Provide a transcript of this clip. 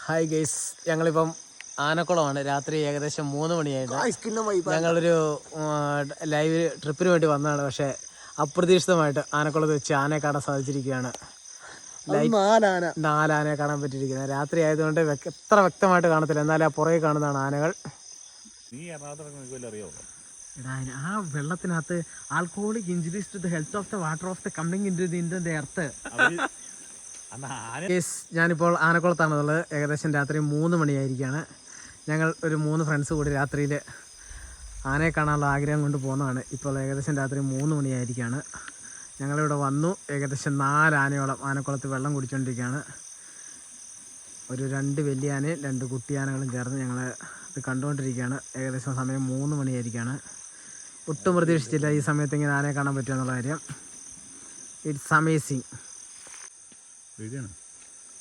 Hi guys, ഞങ്ങളിപ്പം ആനക്കുളമാണ്. രാത്രി ഏകദേശം 3 മണിയായിട്ട് ഞങ്ങളൊരു ലൈവ് ട്രിപ്പിന് വേണ്ടി വന്നതാണ്. പക്ഷേ അപ്രതീക്ഷിതമായിട്ട് ആനക്കുളത്ത് വെച്ച് ആനയെ കാണാൻ സാധിച്ചിരിക്കുകയാണ്. 4 ആനയെ കാണാൻ പറ്റിയിരിക്കുന്നത്. രാത്രി ആയതുകൊണ്ട് എത്ര വ്യക്തമായിട്ട് കാണത്തില്ല, എന്നാലും ആ പുറകെ കാണുന്നതാണ് ആനകൾ. ആ വെള്ളത്തിനകത്ത് alcoholic injuries to the health of the water of the coming in to the earth. ഞാനിപ്പോൾ ആനക്കുളത്താണുള്ളത്. ഏകദേശം രാത്രി 3 മണിയായിരിക്കുകയാണ്. ഞങ്ങൾ ഒരു 3 ഫ്രണ്ട്സ് കൂടി രാത്രിയിൽ ആനയെ കാണാനുള്ള ആഗ്രഹം കൊണ്ട് പോകുന്നതാണ്. ഇപ്പോൾ ഏകദേശം രാത്രി 3 മണിയായിരിക്കുകയാണ്. ഞങ്ങളിവിടെ വന്നു. ഏകദേശം 4 ആനയോളം ആനക്കുളത്ത് വെള്ളം കുടിച്ചുകൊണ്ടിരിക്കുകയാണ്. ഒരു 2 വലിയ ആനയും 2 കുട്ടി ആനകളും ചേർന്ന് ഞങ്ങൾ ഇത് കണ്ടുകൊണ്ടിരിക്കുകയാണ്. ഏകദേശം സമയം 3 മണിയായിരിക്കുകയാണ്. ഒട്ടും പ്രതീക്ഷിച്ചില്ല ഈ സമയത്ത് ഇങ്ങനെ ആനയെ കാണാൻ പറ്റുമെന്നുള്ള കാര്യം. It's amazing.